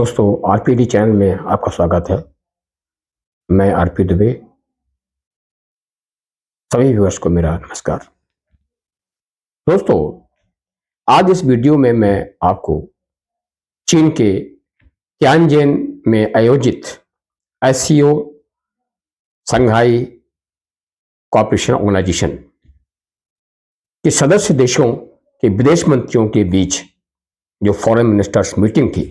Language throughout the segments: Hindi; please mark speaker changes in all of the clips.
Speaker 1: दोस्तों, आरपीडी चैनल में आपका स्वागत है। मैं आरपी दुबे। सभी व्यूअर्स को मेरा नमस्कार। दोस्तों, आज इस वीडियो में मैं आपको चीन के तियानजिन में आयोजित एससीओ शंघाई कोऑपरेशन ऑर्गेनाइजेशन के सदस्य देशों के विदेश मंत्रियों के बीच जो फॉरेन मिनिस्टर्स मीटिंग थी,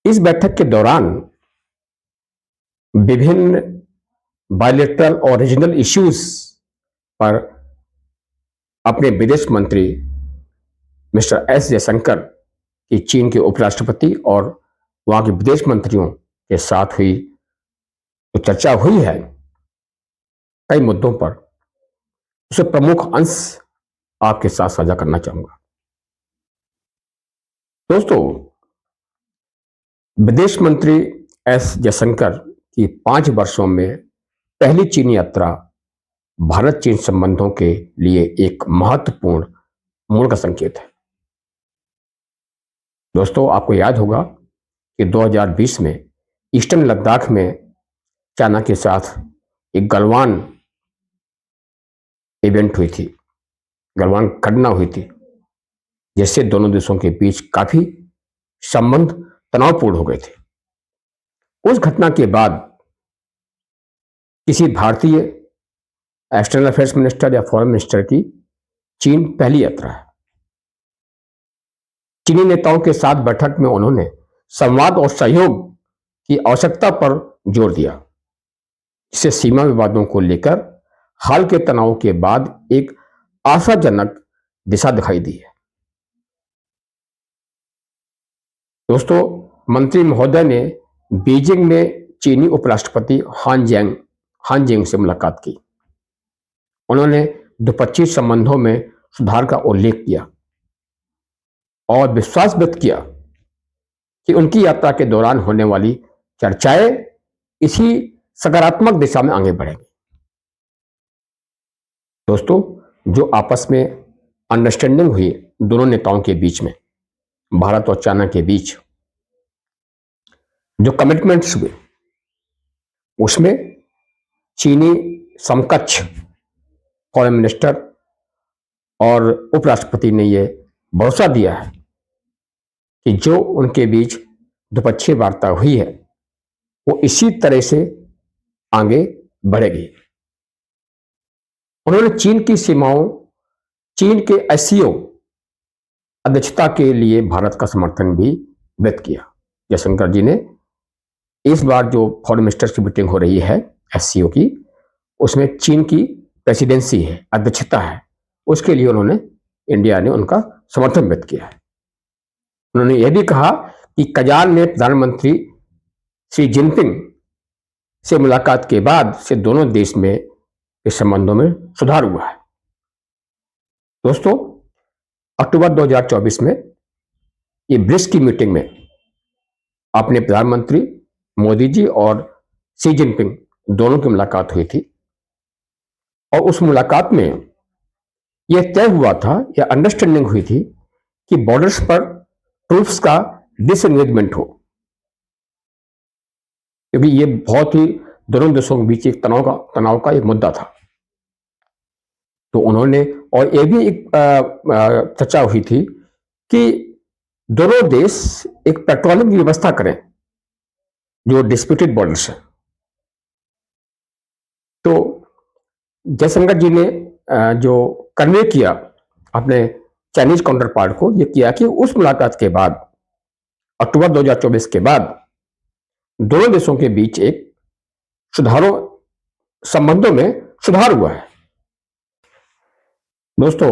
Speaker 1: इस बैठक के दौरान विभिन्न बायलैटरल और रीजनल इश्यूज पर अपने विदेश मंत्री मिस्टर एस जयशंकर की चीन के उपराष्ट्रपति और वहां के विदेश मंत्रियों के साथ हुई जो चर्चा हुई है कई मुद्दों पर, उसे प्रमुख अंश आपके साथ साझा करना चाहूंगा। दोस्तों, विदेश मंत्री एस जयशंकर की 5 वर्षों में पहली चीन यात्रा भारत चीन संबंधों के लिए एक महत्वपूर्ण मोड़ का संकेत है। दोस्तों, आपको याद होगा कि 2020 में ईस्टर्न लद्दाख में चाइना के साथ एक गलवान इवेंट हुई थी, गलवान घटना हुई थी, जिससे दोनों देशों के बीच काफी संबंध तनावपूर्ण हो गए थे। उस घटना के बाद किसी भारतीय एक्सटर्नल अफेयर्स मिनिस्टर या फॉरेन मिनिस्टर की चीन पहली यात्रा है। चीनी नेताओं के साथ बैठक में उन्होंने संवाद और सहयोग की आवश्यकता पर जोर दिया, जिससे सीमा विवादों को लेकर हाल के तनाव के बाद एक आशाजनक दिशा दिखाई दी है। दोस्तों, मंत्री महोदय ने बीजिंग में चीनी उपराष्ट्रपति हान जेंग से मुलाकात की। उन्होंने द्विपक्षीय संबंधों में सुधार का उल्लेख किया और विश्वास व्यक्त किया कि उनकी यात्रा के दौरान होने वाली चर्चाएं इसी सकारात्मक दिशा में आगे बढ़ेंगी। दोस्तों, जो आपस में अंडरस्टैंडिंग हुई दोनों नेताओं के बीच में, भारत और चाइना के बीच जो कमिटमेंट्स हुए, उसमें चीनी समकक्ष फॉरेन मिनिस्टर और उपराष्ट्रपति ने यह भरोसा दिया है कि जो उनके बीच द्विपक्षीय वार्ता हुई है वो इसी तरह से आगे बढ़ेगी। उन्होंने चीन की सीमाओं, चीन के एससीओ अध्यक्षता के लिए भारत का समर्थन भी व्यक्त किया। जयशंकर जी ने इस बार जो फॉरेन मिनिस्टर्स की मीटिंग हो रही है एससीओ की, उसमें चीन की प्रेसिडेंसी है, अध्यक्षता है, उसके लिए इंडिया ने उनका समर्थन व्यक्त किया है। उन्होंने यह भी कहा कि कजान में प्रधानमंत्री शी जिनपिंग से मुलाकात के बाद से दोनों देश में इस संबंधों में सुधार हुआ है। दोस्तों, अक्टूबर 2024 में ये ब्रिक्स की मीटिंग में अपने प्रधानमंत्री मोदी जी और शी जिनपिंग दोनों की मुलाकात हुई थी और उस मुलाकात में यह तय हुआ था, यह अंडरस्टैंडिंग हुई थी कि बॉर्डर्स पर ट्रूप्स का डिसएंगेजमेंट हो, क्योंकि यह बहुत ही दोनों देशों के बीच एक तनाव का एक मुद्दा था। तो उन्होंने, और यह भी एक चर्चा हुई थी कि दोनों देश एक पेट्रोलिंग की व्यवस्था करें जो डिस्प्यूटेड बॉर्डर्स है। तो जयशंकर जी ने जो कन्वे किया अपने चाइनीज काउंटर पार्ट को, यह किया कि उस मुलाकात के बाद, अक्टूबर 2024 के बाद, दोनों देशों के बीच एक संबंधों में सुधार हुआ है। दोस्तों,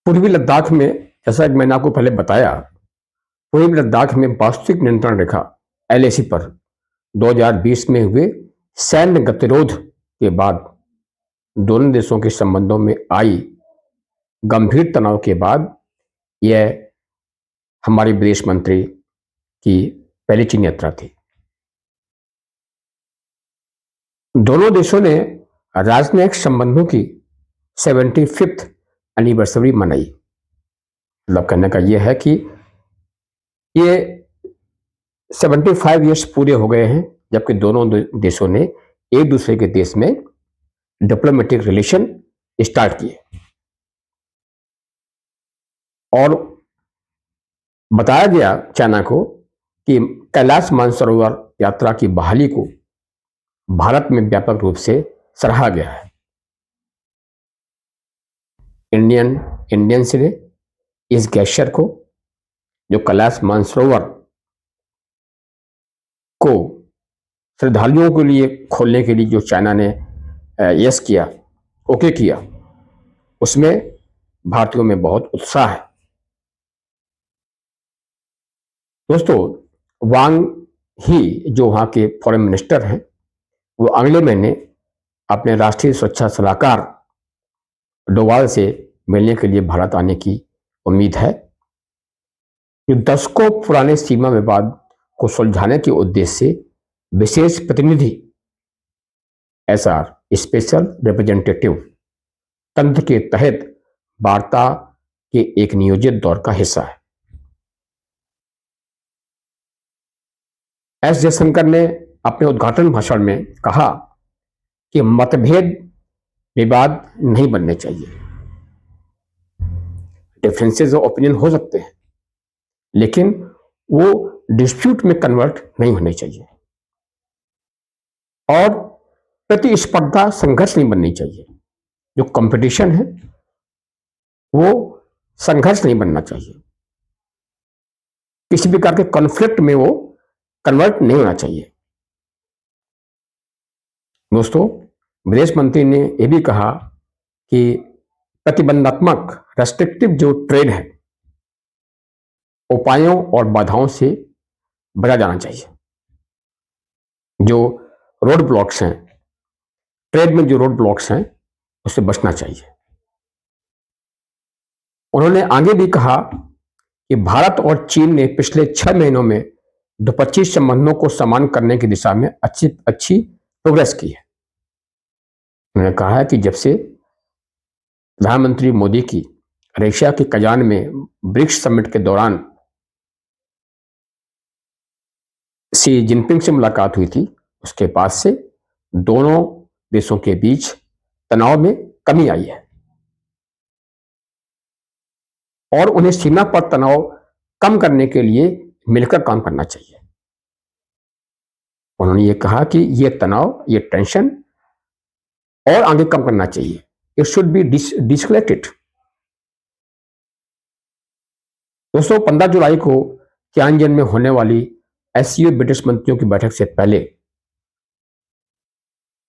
Speaker 1: पूर्वी लद्दाख में, जैसा कि मैंने आपको पहले बताया, पूर्वी लद्दाख में वास्तविक नियंत्रण रेखा एलएसी पर 2020 में हुए सैन्य गतिरोध के बाद दोनों देशों के संबंधों में आई गंभीर तनाव के बाद यह हमारे विदेश मंत्री की पहली चीन यात्रा थी। दोनों देशों ने राजनयिक संबंधों की 75th एनिवर्सरी मनाई। मतलब कहने का यह है कि ये 75 ईयर्स पूरे हो गए हैं जबकि दोनों देशों ने एक दूसरे के देश में डिप्लोमेटिक रिलेशन स्टार्ट किए और बताया गया चाइना को कि कैलाश मानसरोवर यात्रा की बहाली को भारत में व्यापक रूप से सराहा गया है। इंडियंस ने इस गेस्चर को, जो कैलाश मानसरोवर को श्रद्धालुओं के लिए खोलने के लिए जो चाइना ने यस किया, ओके किया, उसमें भारतीयों में बहुत उत्साह है। दोस्तों, वांग ही जो वहां के फॉरेन मिनिस्टर हैं, वो अगले महीने अपने राष्ट्रीय सुरक्षा सलाहकार डोवाल से मिलने के लिए भारत आने की उम्मीद है। जो दशकों पुराने सीमा विवाद को सुलझाने के उद्देश्य से विशेष प्रतिनिधि एसआर स्पेशल रिप्रेजेंटेटिव तंत्र के तहत वार्ता के एक नियोजित दौर का हिस्सा है। एस जयशंकर ने अपने उद्घाटन भाषण में कहा कि मतभेद विवाद नहीं बनने चाहिए। डिफरेंसेस ऑफ ओपिनियन हो सकते हैं, लेकिन वो डिस्प्यूट में कन्वर्ट नहीं होने चाहिए और प्रतिस्पर्धा संघर्ष नहीं बननी चाहिए। जो कंपटीशन है वो संघर्ष नहीं बनना चाहिए, किसी प्रकार के कॉन्फ्लिक्ट में वो कन्वर्ट नहीं होना चाहिए। दोस्तों, विदेश मंत्री ने यह भी कहा कि प्रतिबंधात्मक रेस्ट्रिक्टिव जो ट्रेड है, उपायों और बाधाओं से बचा जाना चाहिए। जो रोड ब्लॉक्स हैं, ट्रेड में जो रोड ब्लॉक्स हैं, उससे बचना चाहिए। उन्होंने आगे भी कहा कि भारत और चीन ने पिछले 6 महीनों में द्विपक्षीय संबंधों को समान करने की दिशा में अच्छी प्रोग्रेस की है। उन्होंने कहा है कि जब से प्रधानमंत्री मोदी की रशिया के कजान में ब्रिक्स समिट के दौरान शी जिनपिंग से मुलाकात हुई थी, उसके बाद से दोनों देशों के बीच तनाव में कमी आई है और उन्हें सीमा पर तनाव कम करने के लिए मिलकर काम करना चाहिए। उन्होंने ये कहा कि ये तनाव, ये टेंशन और आगे कम करना चाहिए। It should be de-escalated. दोस्तों, 15 जुलाई को तियानजिन में होने वाली एससीओ ब्रिटिश मंत्रियों की बैठक से पहले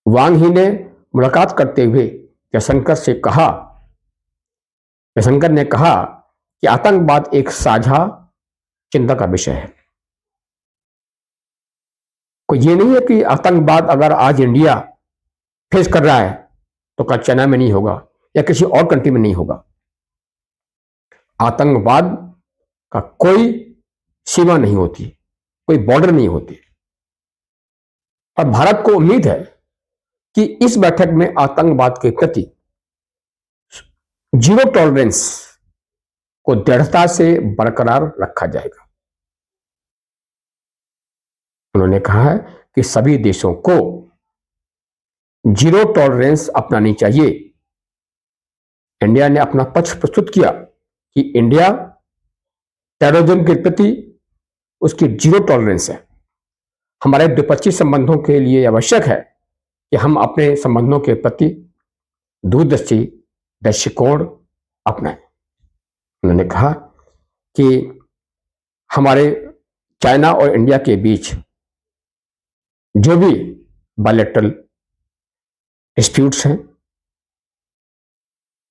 Speaker 1: वांग ही ने मुलाकात करते हुए जयशंकर ने कहा कि आतंकवाद एक साझा चिंता का विषय है। कोई ये नहीं है कि आतंकवाद अगर आज इंडिया फेस कर रहा है तो कल चाइना में नहीं होगा या किसी और कंट्री में नहीं होगा। आतंकवाद का कोई सीमा नहीं होती, कोई बॉर्डर नहीं होती और भारत को उम्मीद है कि इस बैठक में आतंकवाद के प्रति जीरो टॉलरेंस को दृढ़ता से बरकरार रखा जाएगा। उन्होंने कहा है कि सभी देशों को जीरो टॉलरेंस अपनानी चाहिए। इंडिया ने अपना पक्ष प्रस्तुत किया कि इंडिया टेररिज्म के प्रति उसकी जीरो टॉलरेंस है। हमारे द्विपक्षीय संबंधों के लिए आवश्यक है कि हम अपने संबंधों के प्रति दूरदर्शी दृष्टिकोण अपनाएं। उन्होंने कहा कि हमारे चाइना और इंडिया के बीच जो भी बायलैटरल डिस्प्यूट्स हैं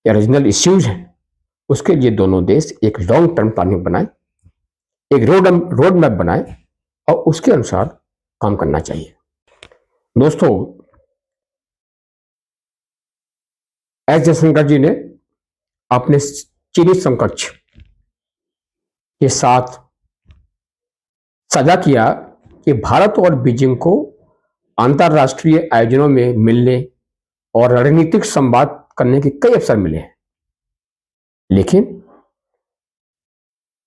Speaker 1: या रीजनल इश्यूज हैं, उसके लिए दोनों देश एक लॉन्ग टर्म प्लानिंग बनाए, एक रोड मैप बनाए और उसके अनुसार काम करना चाहिए। दोस्तों, एस जयशंकर जी ने अपने चीनी समकक्ष के साथ साझा किया कि भारत और बीजिंग को अंतर्राष्ट्रीय आयोजनों में मिलने और रणनीतिक संवाद करने के कई अवसर मिले हैं, लेकिन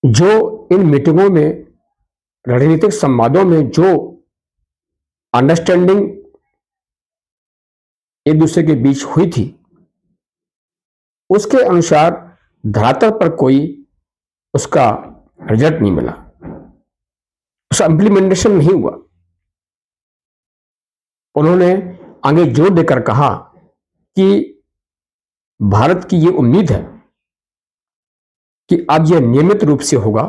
Speaker 1: जो इन मीटिंगों में रणनीतिक संवादों में जो अंडरस्टैंडिंग एक दूसरे के बीच हुई थी, उसके अनुसार धरातल पर कोई उसका रिजल्ट नहीं मिला, उसका इंप्लीमेंटेशन नहीं हुआ। उन्होंने आगे जोर देकर कहा कि भारत की यह उम्मीद है कि अब यह नियमित रूप से होगा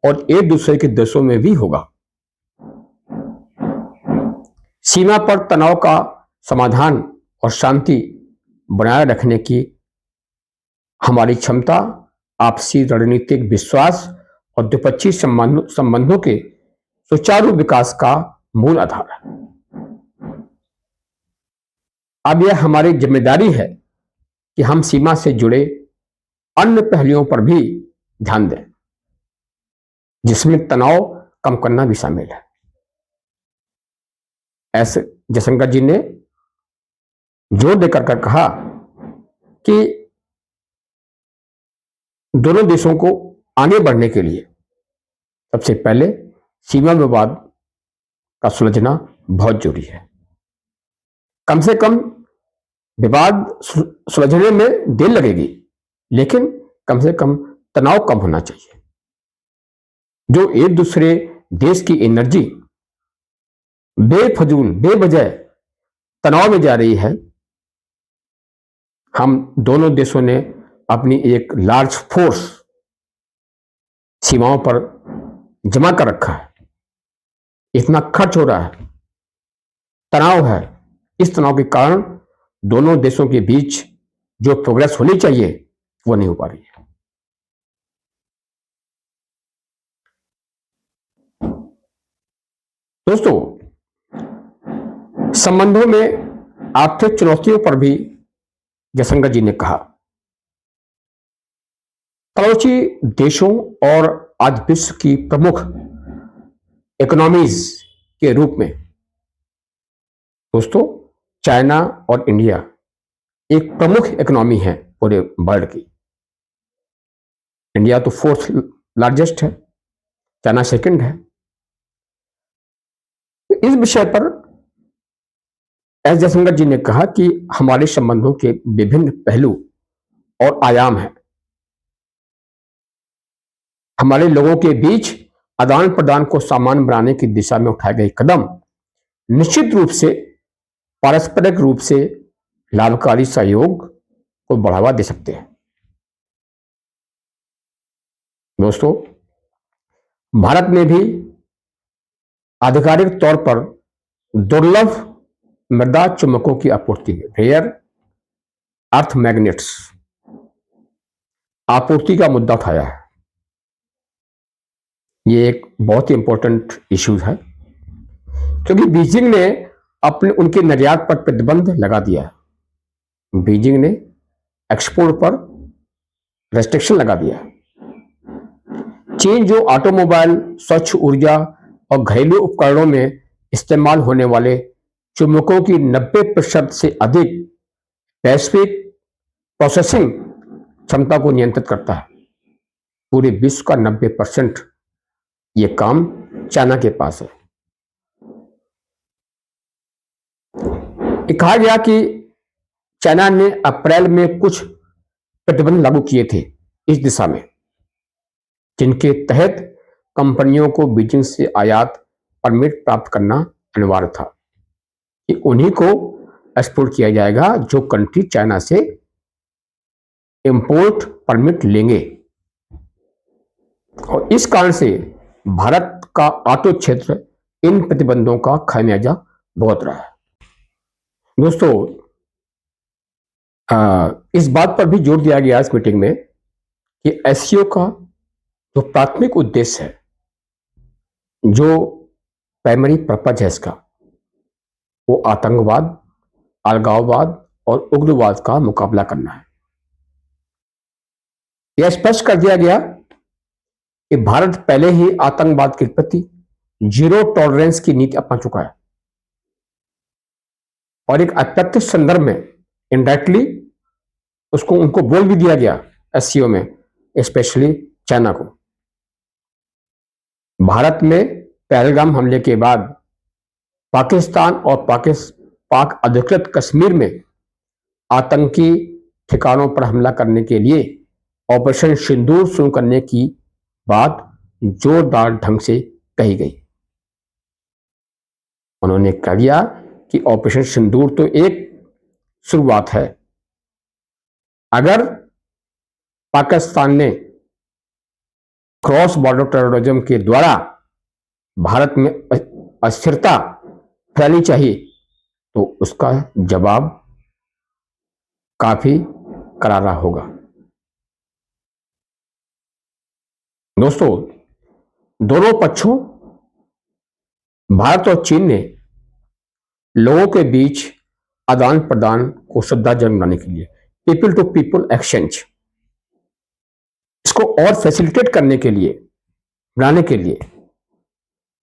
Speaker 1: और एक दूसरे के देशों में भी होगा। सीमा पर तनाव का समाधान और शांति बनाए रखने की हमारी क्षमता आपसी रणनीतिक विश्वास और द्विपक्षीय संबंधों के सुचारू विकास का मूल आधार है। अब यह हमारी जिम्मेदारी है कि हम सीमा से जुड़े अन्य पहलुओं पर भी ध्यान दें, जिसमें तनाव कम करना भी शामिल है। ऐसे जयशंकर जी ने जोर देकर कहा कि दोनों देशों को आगे बढ़ने के लिए सबसे पहले सीमा विवाद का सुलझना बहुत जरूरी है। कम से कम विवाद सुलझने में देर लगेगी, लेकिन कम से कम तनाव कम होना चाहिए। जो एक दूसरे देश की एनर्जी बेफजूल बेवजह तनाव में जा रही है, हम दोनों देशों ने अपनी एक लार्ज फोर्स सीमाओं पर जमा कर रखा है। इतना खर्च हो रहा है, तनाव है। इस तनाव के कारण दोनों देशों के बीच जो प्रोग्रेस होनी चाहिए वो नहीं हो पा रही है। दोस्तों, संबंधों में आर्थिक चुनौतियों पर भी जयशंकर जी ने कहा, पड़ोसी देशों और आज विश्व की प्रमुख इकोनॉमीज के रूप में दोस्तों चाइना और इंडिया एक प्रमुख इकोनॉमी है पूरे वर्ल्ड की। इंडिया तो 4th लार्जेस्ट है, चाइना 2nd है। इस विषय पर एस जयशंकर जी ने कहा कि हमारे संबंधों के विभिन्न पहलू और आयाम हैं। हमारे लोगों के बीच आदान प्रदान को सामान्य बनाने की दिशा में उठाए गए कदम निश्चित रूप से पारस्परिक रूप से लाभकारी सहयोग को बढ़ावा दे सकते हैं। दोस्तों, भारत में भी आधिकारिक तौर पर दुर्लभ मृदा चुंबकों की आपूर्ति, रेयर अर्थ मैग्नेट्स आपूर्ति का मुद्दा उठाया है। ये एक बहुत ही इंपॉर्टेंट इश्यू है, क्योंकि बीजिंग ने अपने उनके निर्यात पर प्रतिबंध लगा दिया है। बीजिंग ने एक्सपोर्ट पर रेस्ट्रिक्शन लगा दिया है। चीन जो ऑटोमोबाइल, स्वच्छ ऊर्जा और घरेलू उपकरणों में इस्तेमाल होने वाले चुंबकों की 90% से अधिक वैश्विक प्रोसेसिंग क्षमता को नियंत्रित करता है। पूरे विश्व का 90% ये काम चाइना के पास है। कहा गया कि चाइना ने अप्रैल में कुछ प्रतिबंध लागू किए थे इस दिशा में, जिनके तहत कंपनियों को बीजिंग से आयात परमिट प्राप्त करना अनिवार्य था कि उन्हीं को एक्सपोर्ट किया जाएगा जो कंट्री चाइना से इंपोर्ट परमिट लेंगे। और इस कारण से भारत का ऑटो क्षेत्र इन प्रतिबंधों का खामियाजा भुगत रहा है। दोस्तों, इस बात पर भी जोर दिया गया इस मीटिंग में कि एससीओ का जो प्राथमिक उद्देश्य है, जो प्राइमरी पर्पज है इसका, वो आतंकवाद, अलगाववाद और उग्रवाद का मुकाबला करना है। यह स्पष्ट कर दिया गया कि भारत पहले ही आतंकवाद के प्रति जीरो टॉलरेंस की नीति अपना चुका है और एक अप्रत्यक्ष संदर्भ में इनडायरेक्टली उनको बोल भी दिया गया एससीओ में, स्पेशली चाइना को। भारत में पहलगाम हमले के बाद पाकिस्तान और पाक अधिकृत कश्मीर में आतंकी ठिकानों पर हमला करने के लिए ऑपरेशन सिंदूर शुरू करने की बात जोरदार ढंग से कही गई। उन्होंने कह दिया कि ऑपरेशन सिंदूर तो एक शुरुआत है। अगर पाकिस्तान ने क्रॉस बॉर्डर टेररिज्म के द्वारा भारत में अस्थिरता फैलानी चाहिए तो उसका जवाब काफी करारा होगा। दोस्तों, दोनों पक्षों भारत और चीन ने लोगों के बीच आदान प्रदान को सुविधाजनक बनाने के लिए पीपल टू पीपल एक्सचेंज इसको और फैसिलिटेट करने के लिए बनाने के लिए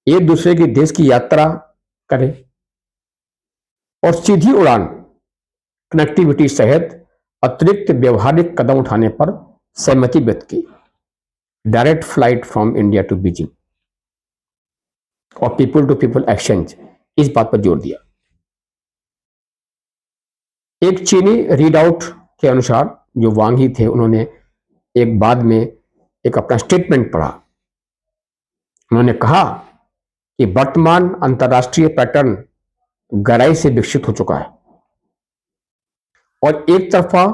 Speaker 1: एक दूसरे के देश की यात्रा करें और सीधी उड़ान कनेक्टिविटी सहित अतिरिक्त व्यवहारिक कदम उठाने पर सहमति व्यक्त की। Direct flight from India to Beijing और पीपल टू पीपल एक्सचेंज, इस बात पर जोर दिया। एक चीनी रीड आउट के अनुसार जो वांग ही थे, उन्होंने एक बाद में एक अपना स्टेटमेंट पढ़ा। उन्होंने कहा कि वर्तमान अंतर्राष्ट्रीय पैटर्न गहराई से विकसित हो चुका है और एक तरफा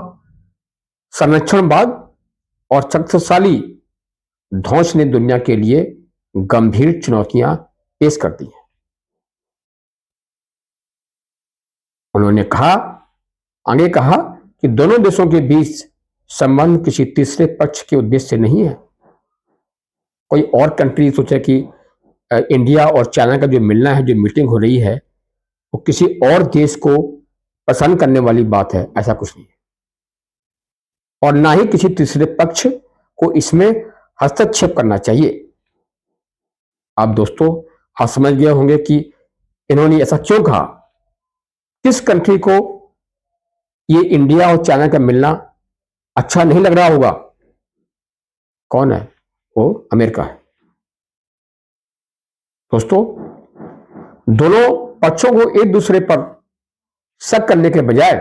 Speaker 1: संरक्षणवाद और शक्तिशाली ध्वंस ने दुनिया के लिए गंभीर चुनौतियां पेश कर दी हैं। उन्होंने आगे कहा कि दोनों देशों के बीच संबंध किसी तीसरे पक्ष के उद्देश्य से नहीं है। कोई और कंट्री सोचे कि इंडिया और चाइना का जो मिलना है, जो मीटिंग हो रही है, वो किसी और देश को पसंद करने वाली बात है, ऐसा कुछ नहीं है। और ना ही किसी तीसरे पक्ष को इसमें हस्तक्षेप करना चाहिए। आप दोस्तों, आप समझ गए होंगे कि इन्होंने ऐसा क्यों कहा। किस कंट्री को ये इंडिया और चाइना का मिलना अच्छा नहीं लग रहा होगा? कौन है वो? अमेरिका है। दोस्तों, दोनों पक्षों को एक दूसरे पर शक करने के बजाय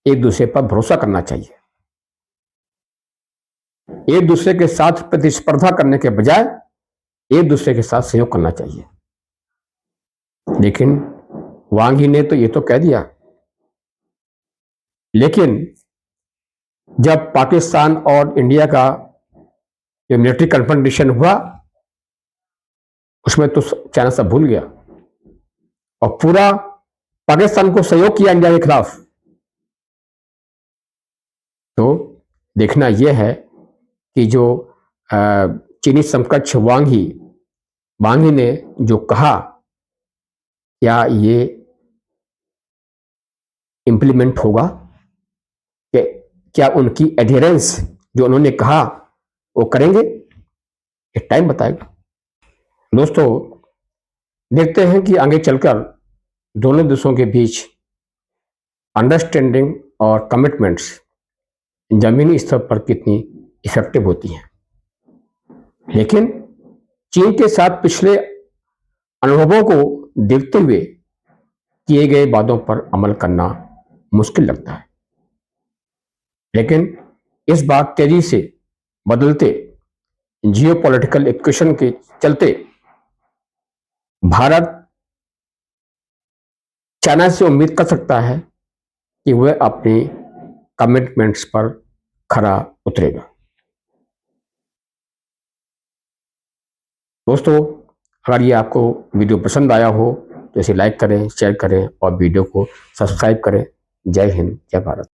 Speaker 1: एक दूसरे पर भरोसा करना चाहिए। एक दूसरे के साथ प्रतिस्पर्धा करने के बजाय एक दूसरे के साथ सहयोग करना चाहिए। लेकिन वांग ही ने तो ये तो कह दिया, लेकिन जब पाकिस्तान और इंडिया का जो मिलिट्री कन्फ्रंटेशन हुआ, उसमें तो चाइना सब भूल गया और पूरा पाकिस्तान को सहयोग किया इंडिया के खिलाफ। तो देखना यह है कि जो चीनी समकक्ष वांग ही ने जो कहा, क्या ये इंप्लीमेंट होगा? क्या उनकी एडहेरेंस जो उन्होंने कहा वो करेंगे? ये टाइम बताएगा। दोस्तों, देखते हैं कि आगे चलकर दोनों देशों के बीच अंडरस्टैंडिंग और कमिटमेंट्स जमीनी स्तर पर कितनी इफेक्टिव होती हैं। लेकिन चीन के साथ पिछले अनुभवों को देखते हुए किए गए वादों पर अमल करना मुश्किल लगता है। लेकिन इस बार तेजी से बदलते जियोपॉलिटिकल इक्वेशन के चलते भारत चाइना से उम्मीद कर सकता है कि वह अपने कमिटमेंट्स पर खरा उतरेगा। दोस्तों, अगर ये आपको वीडियो पसंद आया हो तो इसे लाइक करें, शेयर करें और वीडियो को सब्सक्राइब करें। जय हिंद, जय भारत।